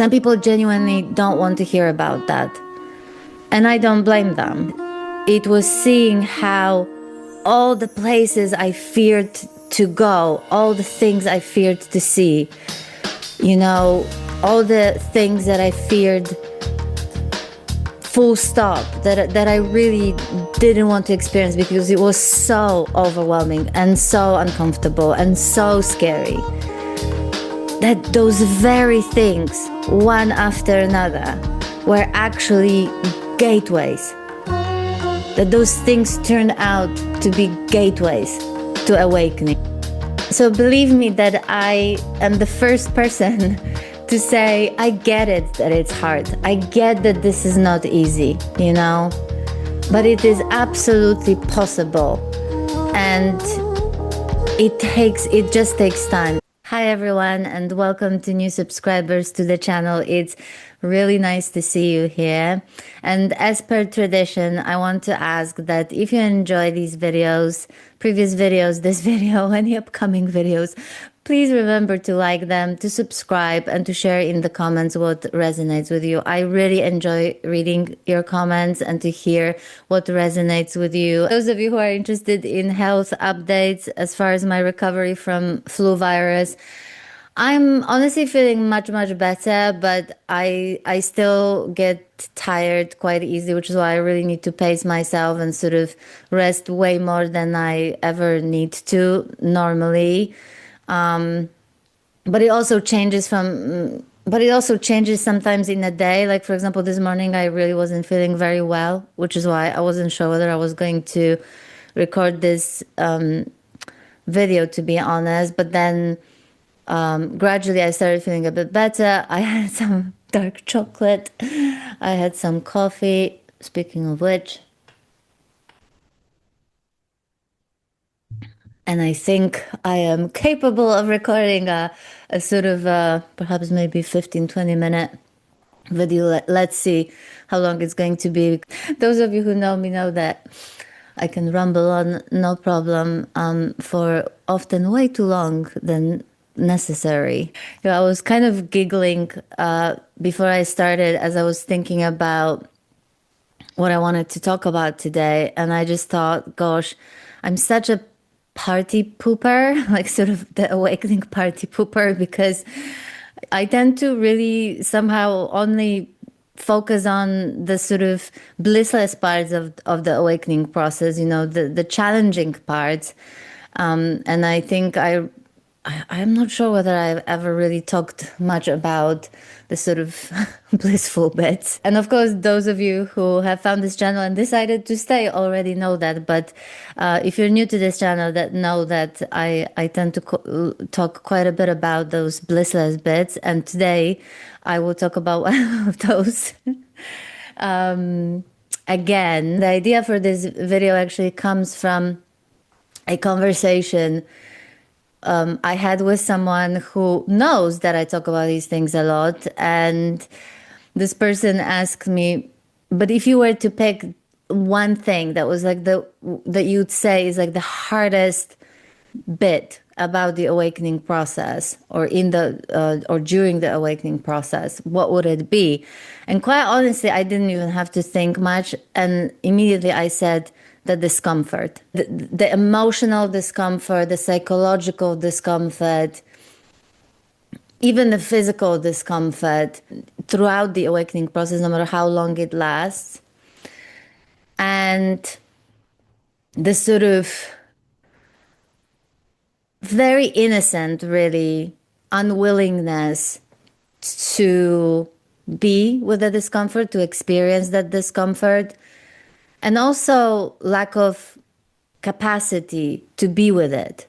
Some people genuinely don't want to hear about that, and I don't blame them. It was seeing how all the places I feared to go, all the things I feared to see, you know, all the things that I feared, full stop, that I really didn't want to experience because it was so overwhelming and so uncomfortable and so scary, that those very things, one after another, were actually gateways. That those things turned out to be gateways to awakening. So believe me that I am the first person to say, I get it that it's hard. I get that this is not easy, you know, but it is absolutely possible. And it just takes time. Hi everyone, and welcome to new subscribers to the channel. It's really nice to see you here. And as per tradition, I want to ask that if you enjoy these videos, previous videos, this video, any upcoming videos, please remember to like them, to subscribe, and to share in the comments what resonates with you. I really enjoy reading your comments and to hear what resonates with you. Those of you who are interested in health updates as far as my recovery from flu virus, I'm honestly feeling much better, but I still get tired quite easily, which is why I really need to pace myself and sort of rest way more than I ever need to normally. But it also changes sometimes in a day. Like, for example, this morning I really wasn't feeling very well, which is why I wasn't sure whether I was going to record this video, to be honest. But then gradually I started feeling a bit better. I had some dark chocolate. I had some coffee, speaking of which. And I think I am capable of recording a sort of perhaps maybe 15-20 minute video. Let's see how long it's going to be. Those of you who know me know that I can rumble on no problem for often way too long than necessary. You know, I was kind of giggling before I started as I was thinking about what I wanted to talk about today. And I just thought, gosh, I'm such a party pooper, like sort of the awakening party pooper, because I tend to really somehow only focus on the sort of blissless parts of the awakening process, you know, the challenging parts. And I think I'm not sure whether I've ever really talked much about the sort of blissful bits. And of course, those of you who have found this channel and decided to stay already know that. But if you're new to this channel, that know that I tend to talk quite a bit about those blissless bits. And today I will talk about one of those. Again, the idea for this video actually comes from a conversation I had with someone who knows that I talk about these things a lot. And this person asked me, but if you were to pick one thing that was like that you'd say is like the hardest bit about the awakening process, or in the or during the awakening process, what would it be? And quite honestly, I didn't even have to think much, and immediately I said the discomfort, the emotional discomfort, the psychological discomfort, even the physical discomfort throughout the awakening process, no matter how long it lasts. And the sort of very innocent, really, unwillingness to be with the discomfort, to experience that discomfort, and also lack of capacity to be with it.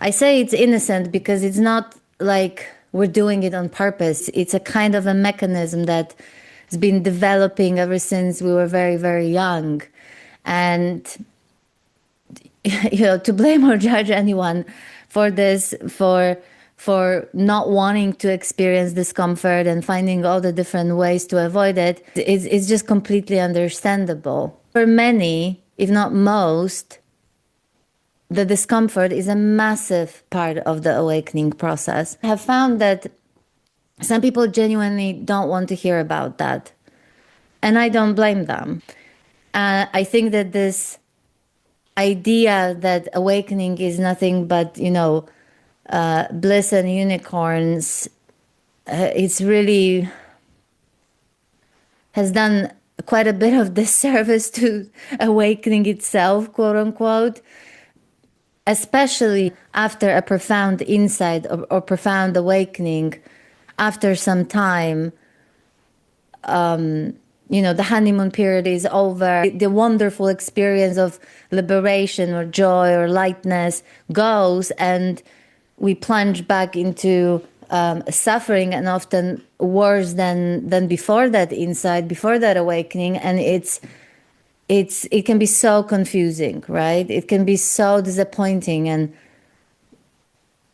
I say it's innocent because it's not like we're doing it on purpose. It's a kind of a mechanism that has been developing ever since we were very young. And you know, to blame or judge anyone for this, for not wanting to experience discomfort and finding all the different ways to avoid it, it's just completely understandable. For many, if not most, the discomfort is a massive part of the awakening process. I have found that Some people genuinely don't want to hear about that. And I don't blame them. I think that this idea that awakening is nothing but, bliss and unicorns, it's really has done quite a bit of disservice to awakening itself, quote unquote, especially after a profound insight or profound awakening. After some time, the honeymoon period is over. The wonderful experience of liberation or joy or lightness goes, and we plunge back into suffering, and often worse than before that insight, before that awakening. And it can be so confusing, right? It can be so disappointing. And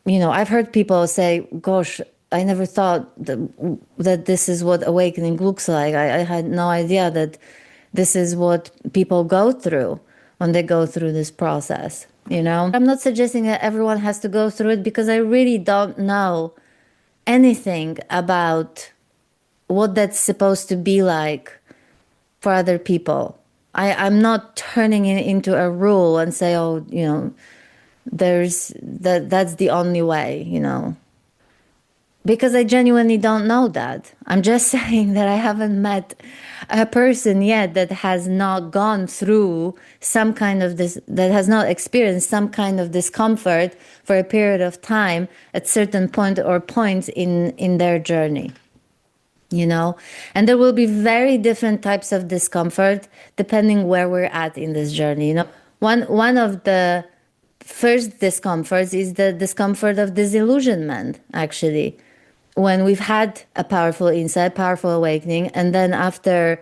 I've heard people say, gosh, I never thought that this is what awakening looks like. I had no idea that this is what people go through when they go through this process. I'm not suggesting that everyone has to go through it, because I really don't know anything about what that's supposed to be like for other people. I'm not turning it into a rule and say, oh, that's the only way, because I genuinely don't know that. I'm just saying that I haven't met a person yet that has not gone through some kind of this, that has not experienced some kind of discomfort for a period of time at certain point or points in their journey. And there will be very different types of discomfort depending where we're at in this journey. One of the first discomforts is the discomfort of disillusionment, actually, when we've had a powerful insight, powerful awakening, and then after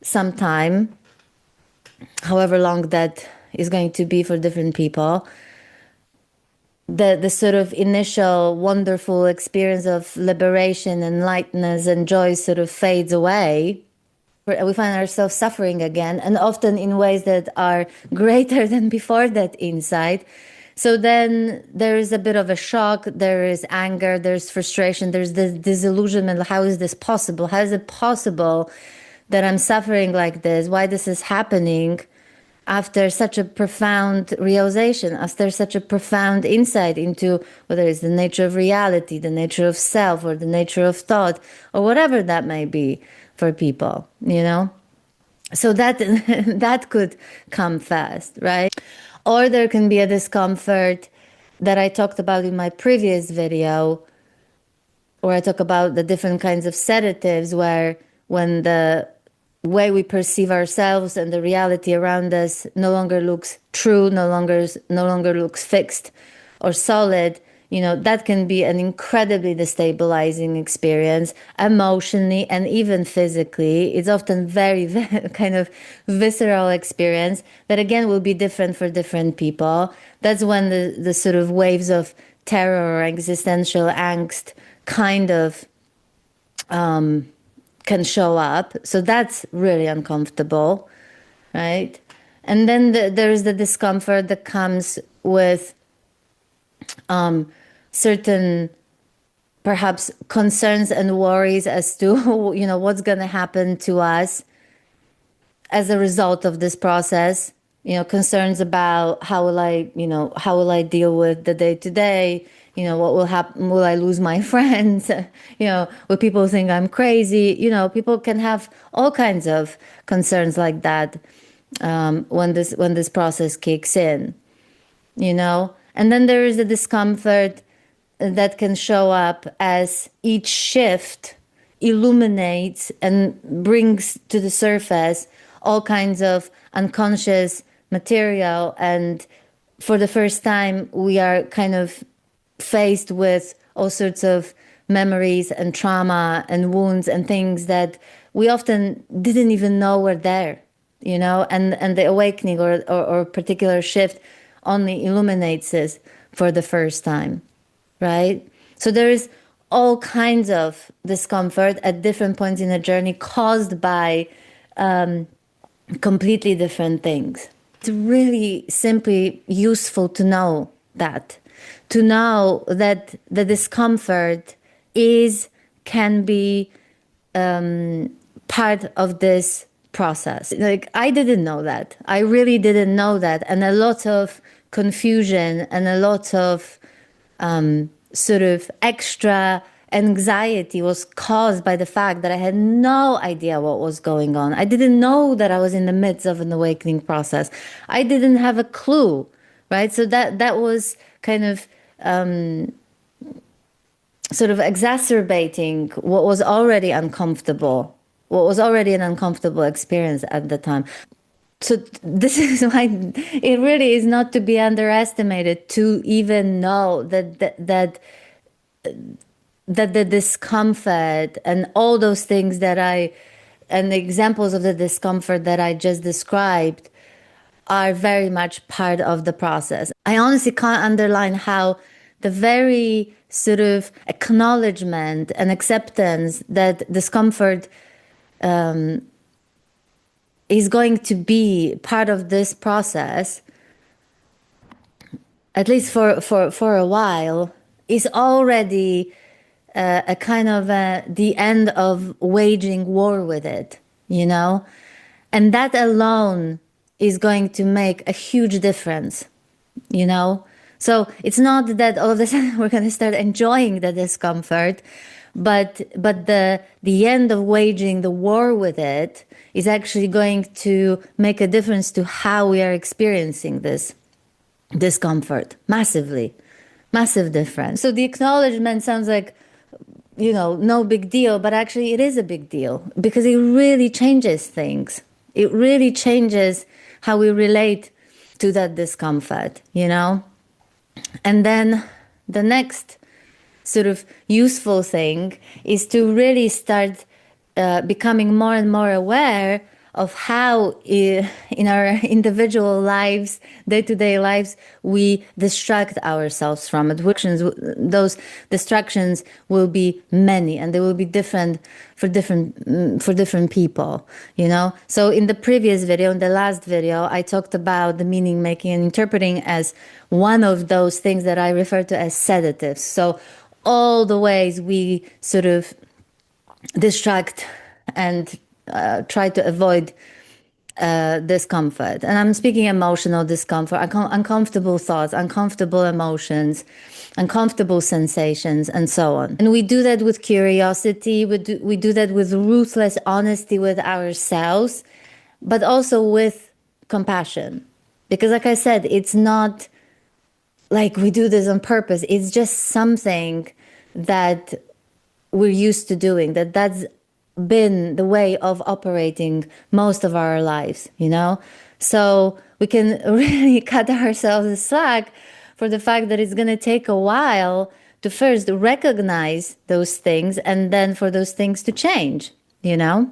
some time, however long that is going to be for different people, the sort of initial wonderful experience of liberation and lightness and joy sort of fades away. We find ourselves suffering again, and often in ways that are greater than before that insight. So then there is a bit of a shock, there is anger, there's frustration, there's this disillusionment. How is this possible? How is it possible that I'm suffering like this? Why this is happening after such a profound realization, after such a profound insight into whether it's the nature of reality, the nature of self, or the nature of thought, or whatever that may be for people, So that that could come fast, right? Or there can be a discomfort that I talked about in my previous video, where I talk about the different kinds of sedatives, where when the way we perceive ourselves and the reality around us no longer looks true, no longer looks fixed or solid, that can be an incredibly destabilizing experience emotionally and even physically. It's often very, very kind of visceral experience that again will be different for different people. That's when the sort of waves of terror or existential angst kind of can show up. So that's really uncomfortable, right? And then there's the discomfort that comes with certain perhaps concerns and worries as to what's going to happen to us as a result of this process. Concerns about how will I deal with the day to day. What will happen? Will I lose my friends? Will people think I'm crazy? People can have all kinds of concerns like that when this process kicks in. And then there is the discomfort that can show up as each shift illuminates and brings to the surface all kinds of unconscious material. And for the first time, we are kind of faced with all sorts of memories and trauma and wounds and things that we often didn't even know were there, and the awakening or particular shift only illuminates this for the first time, right? So there is all kinds of discomfort at different points in the journey caused by completely different things. It's really simply useful to know that the discomfort is can be part of this process. Like, I didn't know that. I really didn't know that. And a lot of confusion and a lot of sort of extra anxiety was caused by the fact that I had no idea what was going on. I didn't know that I was in the midst of an awakening process. I didn't have a clue, right? So that was kind of sort of exacerbating what was already uncomfortable, what was already an uncomfortable experience at the time. So this is why it really is not to be underestimated to even know that the discomfort and all those things and the examples of the discomfort that I just described are very much part of the process. I honestly can't underline how the very sort of acknowledgement and acceptance that discomfort is going to be part of this process, at least for a while, is already a kind of the end of waging war with it, you know? And that alone is going to make a huge difference, you know? So it's not that all of a sudden we're going to start enjoying the discomfort, but the end of waging the war with it is actually going to make a difference to how we are experiencing this discomfort. Massively, massive difference. So the acknowledgement sounds like, you know, no big deal, but actually it is a big deal because it really changes things. It really changes how we relate to that discomfort, you know? And then the next sort of useful thing is to really start becoming more and more aware of how in our individual lives, day-to-day lives, we distract ourselves from it. Those distractions will be many, and they will be different for different people, you know? So in the previous video, in the last video, I talked about the meaning making and interpreting as one of those things that I refer to as sedatives. So all the ways we sort of distract and try to avoid discomfort. And I'm speaking emotional discomfort, uncomfortable thoughts, uncomfortable emotions, uncomfortable sensations, and so on. And we do that with curiosity, we do that with ruthless honesty with ourselves, but also with compassion. Because like I said, it's not like we do this on purpose. It's just something that we're used to doing, that's been the way of operating most of our lives, you know? So we can really cut ourselves a slack for the fact that it's going to take a while to first recognize those things and then for those things to change, you know?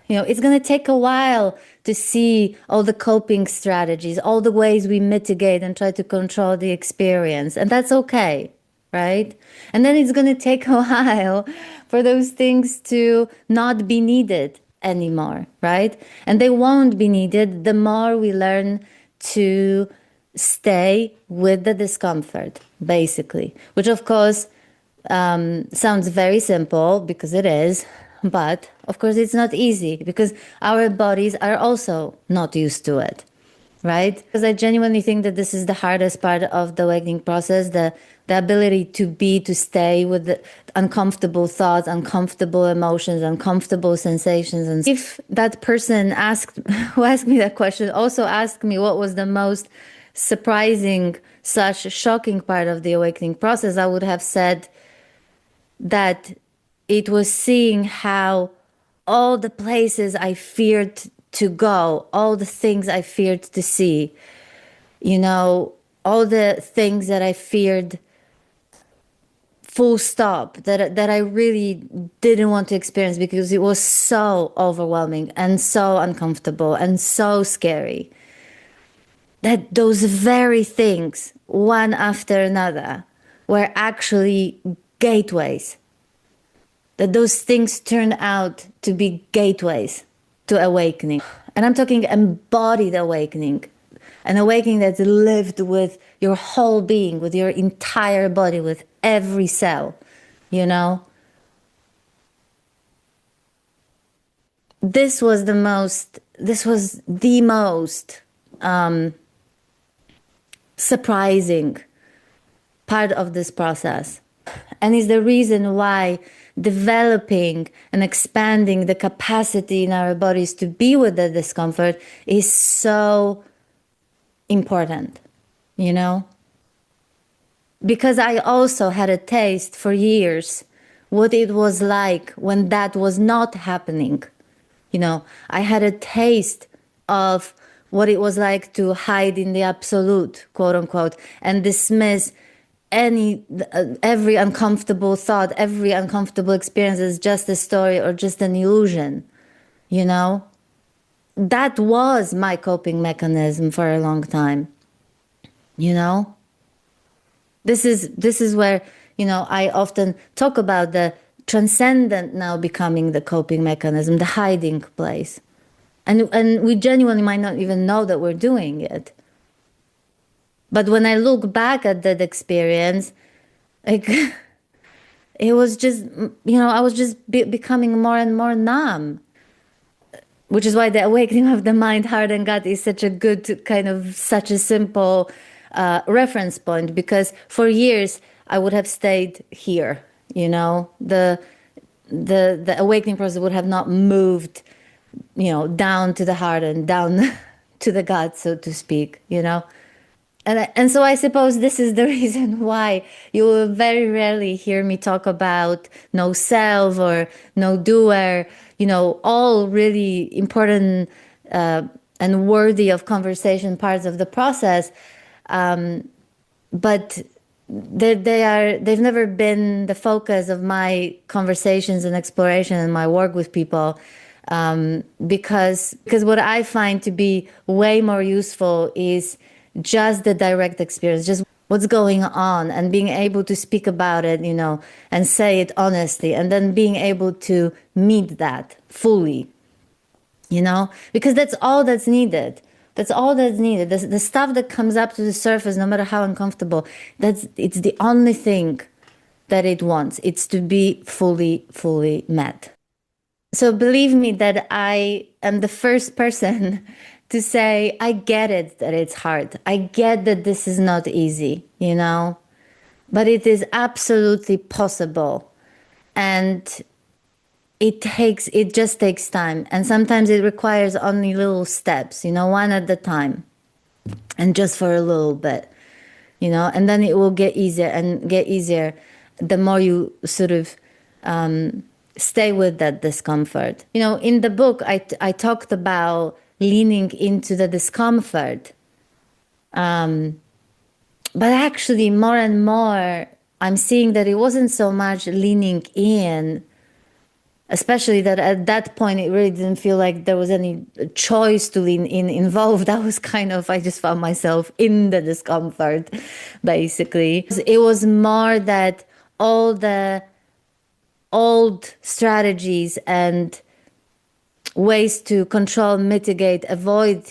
You know, it's going to take a while to see all the coping strategies, all the ways we mitigate and try to control the experience. And that's okay, right? And then it's going to take a while for those things to not be needed anymore, right? And they won't be needed the more we learn to stay with the discomfort, basically, which of course sounds very simple because it is, but of course it's not easy because our bodies are also not used to it, right? Because I genuinely think that this is the hardest part of the awakening process, the ability to stay with the uncomfortable thoughts, uncomfortable emotions, uncomfortable sensations. And if that person who asked me that question also asked me what was the most surprising / shocking part of the awakening process, I would have said that it was seeing how all the places I feared to go, all the things I feared to see, you know, all the things that I feared full stop, that I really didn't want to experience because it was so overwhelming and so uncomfortable and so scary, that those very things, one after another, were actually gateways. That those things turned out to be gateways to awakening. And I'm talking embodied awakening, an awakening that's lived with your whole being, with your entire body, with every cell, you know? this was the most surprising part of this process, and is the reason why developing and expanding the capacity in our bodies to be with the discomfort is so important, you know? Because I also had a taste for years what it was like when that was not happening. You know, I had a taste of what it was like to hide in the absolute, quote unquote, and dismiss every uncomfortable thought, every uncomfortable experience as just a story or just an illusion. You know, that was my coping mechanism for a long time. You know, this is where, you know, I often talk about the transcendent now becoming the coping mechanism, the hiding place. And we genuinely might not even know that we're doing it. But when I look back at that experience, like it was just, you know, I was just becoming more and more numb, which is why the awakening of the mind, heart, and gut is such a good kind of such a simple reference point, because for years I would have stayed here. You know, the awakening process would have not moved, you know, down to the heart and down to the gut, so to speak. You know. And so I suppose this is the reason why you will very rarely hear me talk about no self or no doer, you know, all really important and worthy of conversation parts of the process. But they've never been the focus of my conversations and exploration and my work with people. Because what I find to be way more useful is just the direct experience, just what's going on, and being able to speak about it, you know, and say it honestly, and then being able to meet that fully, you know, because that's all that's needed. That's all that's needed. The stuff that comes up to the surface, no matter how uncomfortable, it's the only thing that it wants. It's to be fully met. So believe me that I am the first person to say, I get it that it's hard. I get that this is not easy, you know, but it is absolutely possible. And it just takes time. And sometimes it requires only little steps, you know, one at a time, and just for a little bit, you know, and then it will get easier and get easier the more you sort of stay with that discomfort. You know, in the book, I talked about leaning into the discomfort. But actually, more and more, I'm seeing that it wasn't so much leaning in, especially that at that point, it really didn't feel like there was any choice to lean in involved. I just found myself in the discomfort, basically. It was more that all the old strategies and ways to control, mitigate, avoid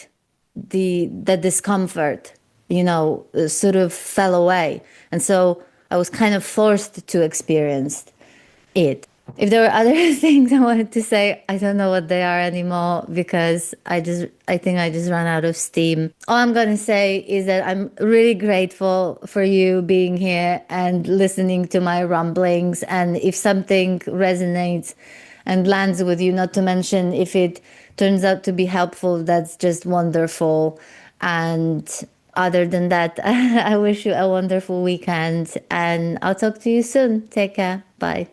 the discomfort, you know, sort of fell away. And so I was kind of forced to experience it. If there were other things I wanted to say, I don't know what they are anymore, because I think I just ran out of steam. All I'm going to say is that I'm really grateful for you being here and listening to my rumblings. And if something resonates and lands with you, not to mention if it turns out to be helpful, that's just wonderful. And other than that, I wish you a wonderful weekend, and I'll talk to you soon. Take care. Bye.